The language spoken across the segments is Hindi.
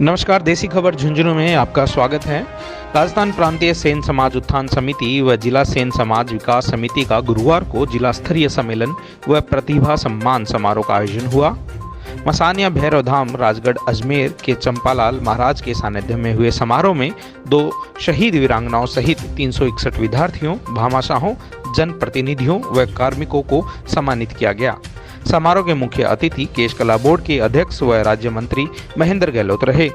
नमस्कार, देसी खबर झुंझुनू में आपका स्वागत है। राजस्थान प्रांतीय सेन समाज उत्थान समिति व जिला सेन समाज विकास समिति का गुरुवार को जिला स्तरीय सम्मेलन व प्रतिभा सम्मान समारोह का आयोजन हुआ। मसानिया भैरव धाम राजगढ़ अजमेर के चंपालाल महाराज के सानिध्य में हुए समारोह में 2 शहीद वीरांगनाओं सहित 361 विद्यार्थियों, भामाशाहों, जनप्रतिनिधियों व कार्मिकों को सम्मानित किया गया। समारोह के मुख्य अतिथि केश कला बोर्ड के अध्यक्ष व राज्य मंत्री महेंद्र गहलोत रहे।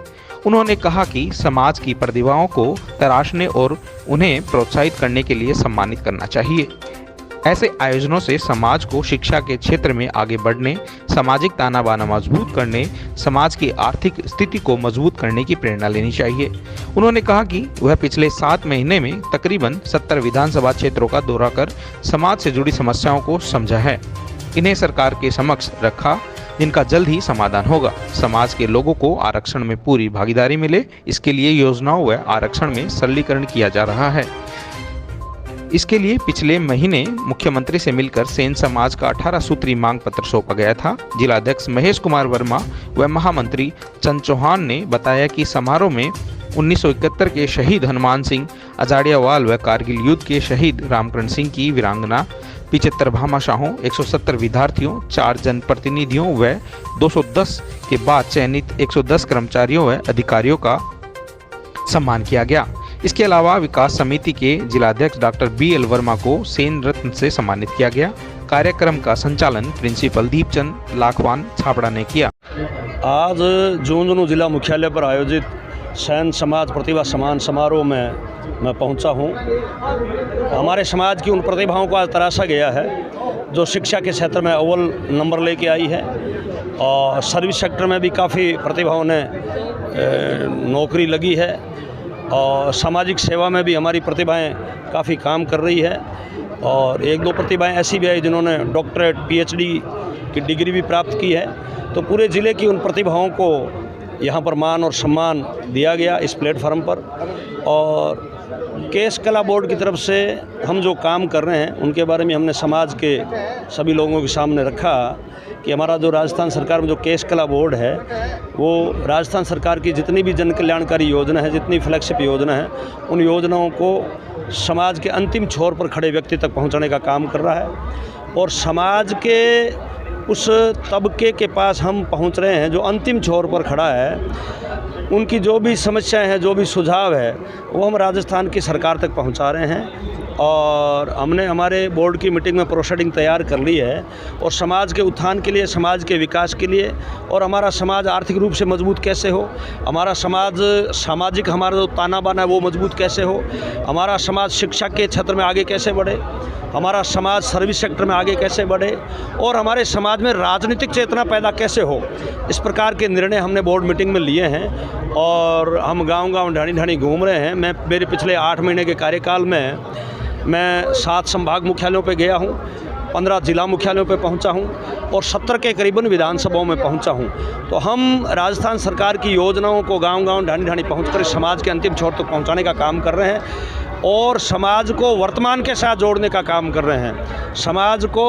उन्होंने कहा कि समाज की प्रतिभाओं को तराशने और उन्हें प्रोत्साहित करने के लिए सम्मानित करना चाहिए। ऐसे आयोजनों से समाज को शिक्षा के क्षेत्र में आगे बढ़ने, सामाजिक ताना बाना मजबूत करने, समाज की आर्थिक स्थिति को मजबूत करने की प्रेरणा लेनी चाहिए। उन्होंने कहा कि वह पिछले 7 महीने में तकरीबन 70 विधानसभा क्षेत्रों का दौरा कर समाज से जुड़ी समस्याओं को समझा है। इन्हें सरकार के समक्ष रखा, जिनका जल्द ही समाधान होगा। समाज के लोगों को आरक्षण में पूरी भागीदारी मिले, इसके लिए योजनाओं व आरक्षण में सरलीकरण किया जा रहा है। इसके लिए पिछले महीने मुख्यमंत्री से मिलकर सेन समाज का 18 सूत्री मांग पत्र सौंपा गया था। जिलाध्यक्ष महेश कुमार वर्मा व महामंत्री चंद चौहान ने बताया कि समारोह में 1971 के शहीद हनुमान सिंह अजाड़ियावाल व कारगिल युद्ध के शहीद रामकरण सिंह की वीरांगना, 75 भामाशाहों, 170 विद्यार्थियों, 4 जनप्रतिनिधियों व 210 के बाद चयनित 110 कर्मचारियों व अधिकारियों का सम्मान किया गया। इसके अलावा विकास समिति के जिलाध्यक्ष डॉक्टर BL वर्मा को सेन रत्न से सम्मानित किया गया। कार्यक्रम का संचालन प्रिंसिपल दीपचंद लाखवान छापड़ा ने किया। आज झुंझुनू जिला मुख्यालय पर आयोजित सेन समाज प्रतिभा सम्मान समारोह में मैं पहुंचा हूं। हमारे समाज की उन प्रतिभाओं को आज तराशा गया है जो शिक्षा के क्षेत्र में अव्वल नंबर लेके आई है और सर्विस सेक्टर में भी काफ़ी प्रतिभाओं ने नौकरी लगी है और सामाजिक सेवा में भी हमारी प्रतिभाएं काफ़ी काम कर रही है और 1-2 प्रतिभाएं ऐसी भी आई जिन्होंने डॉक्टरेट PhD की डिग्री भी प्राप्त की है। तो पूरे ज़िले की उन प्रतिभाओं को यहाँ पर मान और सम्मान दिया गया इस प्लेटफार्म पर। और केश कला बोर्ड की तरफ से हम जो काम कर रहे हैं उनके बारे में हमने समाज के सभी लोगों के सामने रखा कि हमारा जो राजस्थान सरकार में जो केश कला बोर्ड है वो राजस्थान सरकार की जितनी भी जन कल्याणकारी योजना है, जितनी फ्लैगशिप योजना है, उन योजनाओं को समाज के अंतिम छोर पर खड़े व्यक्ति तक पहुंचाने का काम कर रहा है। और समाज के उस तबके के पास हम पहुंच रहे हैं जो अंतिम छोर पर खड़ा है। उनकी जो भी समस्याएं हैं, जो भी सुझाव है, वो हम राजस्थान की सरकार तक पहुंचा रहे हैं। और हमने हमारे बोर्ड की मीटिंग में प्रोसीडिंग तैयार कर ली है और समाज के उत्थान के लिए, समाज के विकास के लिए और हमारा समाज आर्थिक रूप से मजबूत कैसे हो, हमारा समाज सामाजिक हमारा जो ताना बाना है वो मजबूत कैसे हो, हमारा समाज शिक्षा के क्षेत्र में आगे कैसे बढ़े, हमारा समाज सर्विस सेक्टर में आगे कैसे बढ़े और हमारे समाज में राजनीतिक चेतना पैदा कैसे हो, इस प्रकार के निर्णय हमने बोर्ड मीटिंग में लिए हैं। और हम गांव-गांव ढाणी-ढाणी घूम रहे हैं। मेरे पिछले 8 महीने के कार्यकाल में मैं 7 संभाग मुख्यालयों पे गया हूँ, 15 जिला मुख्यालयों पे पहुँचा हूँ और 70 के करीबन विधानसभाओं में पहुँचा हूँ। तो हम राजस्थान सरकार की योजनाओं को गांव-गांव ढाणी-ढाणी पहुँचकर समाज के अंतिम छोर तक पहुँचाने का काम कर रहे हैं और समाज को वर्तमान के साथ जोड़ने का काम कर रहे हैं। समाज को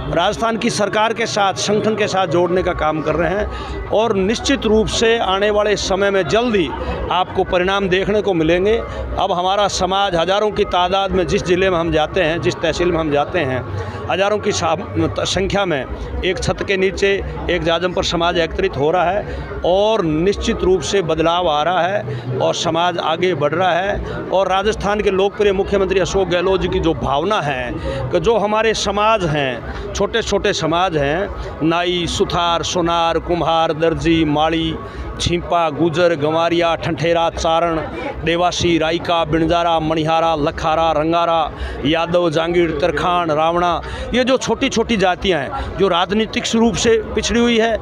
राजस्थान की सरकार के साथ, संगठन के साथ जोड़ने का काम कर रहे हैं और निश्चित रूप से आने वाले समय में जल्द ही आपको परिणाम देखने को मिलेंगे। अब हमारा समाज हज़ारों की तादाद में जिस ज़िले में हम जाते हैं, जिस तहसील में हम जाते हैं, हज़ारों की संख्या में एक छत के नीचे एक जाजम पर समाज एकत्रित हो रहा है और निश्चित रूप से बदलाव आ रहा है और समाज आगे बढ़ रहा है। और राजस्थान के लोकप्रिय मुख्यमंत्री अशोक गहलोत जी की जो भावना है कि जो हमारे समाज हैं, छोटे छोटे समाज हैं, नाई, सुथार, सोनार, कुम्हार, दर्जी, माड़ी, छिंपा, गुजर, गंवारिया, ठंठेरा, चारण, देवासी, रायका, बिणजारा, मणिहारा, लखारा, रंगारा, यादव, जांगीर, तरखान, रावणा, ये जो छोटी छोटी जातियां हैं जो राजनीतिक रूप से पिछड़ी हुई है,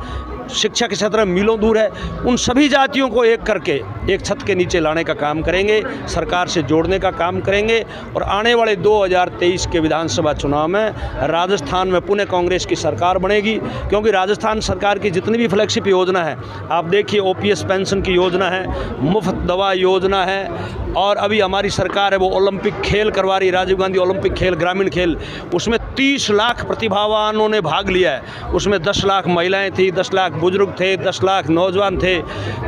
शिक्षा के क्षेत्र में मीलों दूर है, उन सभी जातियों को एक करके एक छत के नीचे लाने का काम करेंगे, सरकार से जोड़ने का काम करेंगे। और आने वाले 2023 के विधानसभा चुनाव में राजस्थान में पुनः कांग्रेस की सरकार बनेगी, क्योंकि राजस्थान सरकार की जितनी भी फ्लैगशिप योजना है, आप देखिए OPS पेंशन की योजना है, मुफ्त दवा योजना है और अभी हमारी सरकार है वो ओलंपिक खेल करवा रही, राजीव गांधी ओलंपिक खेल, ग्रामीण खेल, उसमें 30 लाख प्रतिभावानों ने भाग लिया है। उसमें 10 लाख महिलाएं थी, 10 लाख बुजुर्ग थे, 10 लाख नौजवान थे,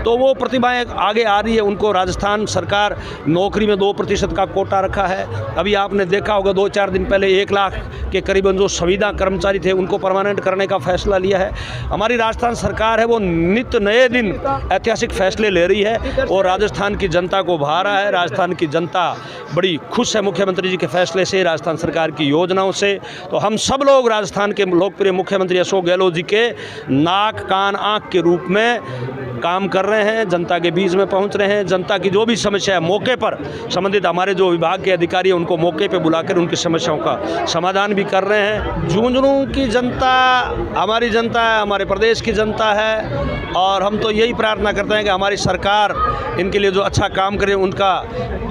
तो वो प्रतिभाएं आगे आ रही है। उनको राजस्थान सरकार नौकरी में 2% का कोटा रखा है। अभी आपने देखा होगा 2-4 दिन पहले 1 लाख के करीबन जो संविदा कर्मचारी थे उनको परमानेंट करने का फैसला लिया है। हमारी राजस्थान सरकार है वो नित्य नए दिन ऐतिहासिक फैसले ले रही है और राजस्थान की जनता को भा रहा है। राजस्थान की जनता बड़ी खुश है मुख्यमंत्री जी के फैसले से, राजस्थान सरकार की योजनाओं से। तो हम सब लोग राजस्थान के लोकप्रिय मुख्यमंत्री अशोक गहलोत जी के नाक कान आँख के रूप में काम कर रहे हैं, जनता के बीच में पहुंच रहे हैं। जनता की जो भी समस्या है मौके पर संबंधित हमारे जो विभाग के अधिकारी हैं उनको मौके पर बुलाकर उनकी समस्याओं का समाधान भी कर रहे हैं। झुंझुनू की जनता हमारी जनता है, हमारे प्रदेश की जनता है और हम तो यही प्रार्थना करते हैं कि हमारी सरकार इनके लिए जो अच्छा काम करे उनका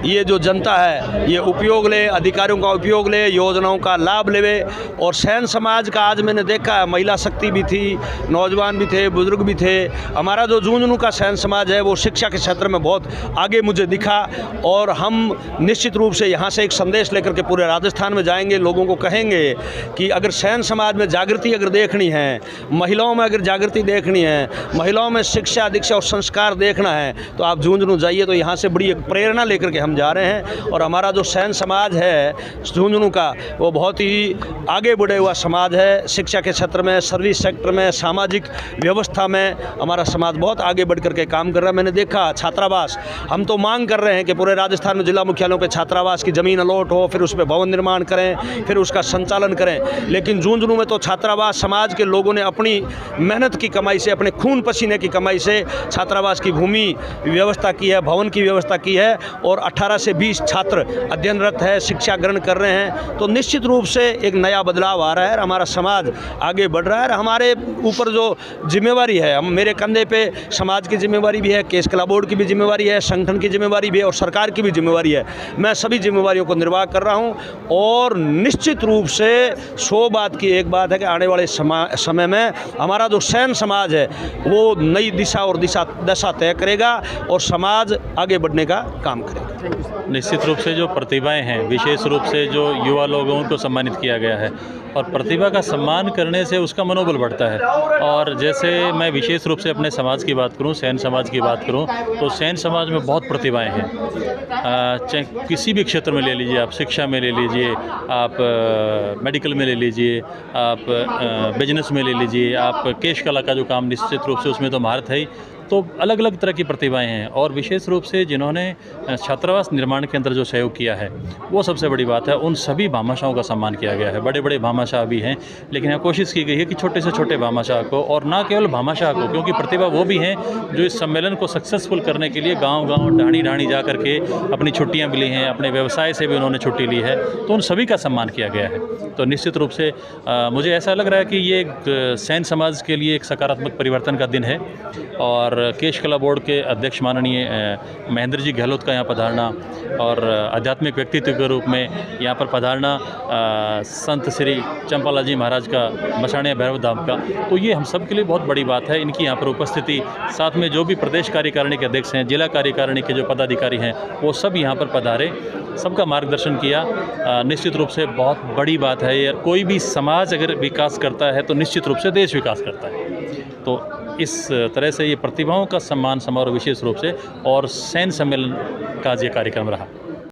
ये जो जनता है ये उपयोग ले, अधिकारियों का उपयोग ले, योजनाओं का लाभ लेवे। और सैन समाज का आज मैंने देखा है, महिला शक्ति भी थी, नौजवान भी थे, बुजुर्ग भी थे। हमारा जो झुंझुनू का सैन समाज है वो शिक्षा के क्षेत्र में बहुत आगे मुझे दिखा और हम निश्चित रूप से यहाँ से एक संदेश लेकर के पूरे राजस्थान में जाएंगे, लोगों को कहेंगे कि अगर सैन समाज में जागृति अगर देखनी है, महिलाओं में अगर जागृति देखनी है, महिलाओं में शिक्षा दीक्षा और संस्कार देखना है तो आप झुंझुनू जाइए। तो यहाँ से बड़ी एक प्रेरणा लेकर के हम जा रहे हैं और हमारा जो सैन समाज है झुंझुनू का वो बहुत ही आगे बढ़े हुआ समाज है। शिक्षा के क्षेत्र में, सर्विस सेक्टर में, सामाजिक व्यवस्था में हमारा समाज बहुत आगे बढ़ करके काम कर रहा है। मैंने देखा छात्रावास, हम तो मांग कर रहे हैं कि पूरे राजस्थान में जिला मुख्यालयों पे छात्रावास की ज़मीन अलॉट हो, फिर उस पर भवन निर्माण करें, फिर उसका संचालन करें। लेकिन झुंझुनू में तो छात्रावास समाज के लोगों ने अपनी मेहनत की कमाई से, अपने खून पसीने की कमाई से छात्रावास की भूमि व्यवस्था की है, भवन की व्यवस्था की है और 18 से 20 छात्र अध्ययनरत है, शिक्षा ग्रहण कर रहे हैं। तो निश्चित रूप से एक नया बदलाव आ रहा है, हमारा समाज आगे बढ़ रहा है। हमारे ऊपर जो जिम्मेवारी है, हम मेरे कंधे पे समाज की जिम्मेवारी भी है, केस कला बोर्ड की भी जिम्मेवारी है, संगठन की जिम्मेवारी भी है और सरकार की भी जिम्मेवारी है। मैं सभी जिम्मेवारियों को निर्वाह कर रहा हूँ और निश्चित रूप से 100 बात की एक बात है कि आने वाले समय में हमारा जो सैन समाज है वो नई दिशा और दशा तय करेगा और समाज आगे बढ़ने का काम करेगा। निश्चित रूप से जो प्रतिभाएं हैं, विशेष रूप से जो युवा लोगों को सम्मानित किया गया है और प्रतिभा का सम्मान करने से उसका मनोबल बढ़ता है। और जैसे मैं विशेष रूप से अपने समाज की बात करूं, सैन समाज की बात करूं, तो सैन समाज में बहुत प्रतिभाएं हैं। चाहे किसी भी क्षेत्र में ले लीजिए, आप शिक्षा में ले लीजिए, आप मेडिकल में ले लीजिए, आप बिजनेस में ले लीजिए, आप केश कला का जो काम निश्चित रूप से उसमें तो महारत है ही। तो अलग अलग तरह की प्रतिभाएं हैं और विशेष रूप से जिन्होंने छात्रावास निर्माण के अंदर जो सहयोग किया है वो सबसे बड़ी बात है। उन सभी भामाशाहों का सम्मान किया गया है। बड़े बड़े भामाशाह भी हैं, लेकिन यहाँ कोशिश की गई है कि छोटे से छोटे भामाशाह को, और ना केवल भामाशाह को, क्योंकि प्रतिभा वो भी हैं जो इस सम्मेलन को सक्सेसफुल करने के लिए गाँव-गाँव, ढाणी-ढाणी जा करके अपनी छुट्टियाँ भी ली हैं, अपने व्यवसाय से भी उन्होंने छुट्टी ली है। तो उन सभी का सम्मान किया गया है। तो निश्चित रूप से मुझे ऐसा लग रहा है कि ये सैन समाज के लिए एक सकारात्मक परिवर्तन का दिन है। और केश कला बोर्ड के अध्यक्ष माननीय महेंद्र जी गहलोत का यहाँ पधारना और आध्यात्मिक व्यक्तित्व के रूप में यहाँ पर पधारना संत श्री चंपाला जी महाराज का, मसाणिया भैरव धाम का, तो ये हम सब के लिए बहुत बड़ी बात है। इनकी यहाँ पर उपस्थिति, साथ में जो भी प्रदेश कार्यकारिणी के अध्यक्ष हैं, जिला कार्यकारिणी के जो पदाधिकारी हैं, वो सब यहाँ पर पधारे, सबका मार्गदर्शन किया। निश्चित रूप से बहुत बड़ी बात है ये। कोई भी समाज अगर विकास करता है तो निश्चित रूप से देश विकास करता है। तो इस तरह से ये प्रतिभाओं का सम्मान समारोह विशेष रूप से और सैन सम्मेलन का ये कार्यक्रम रहा।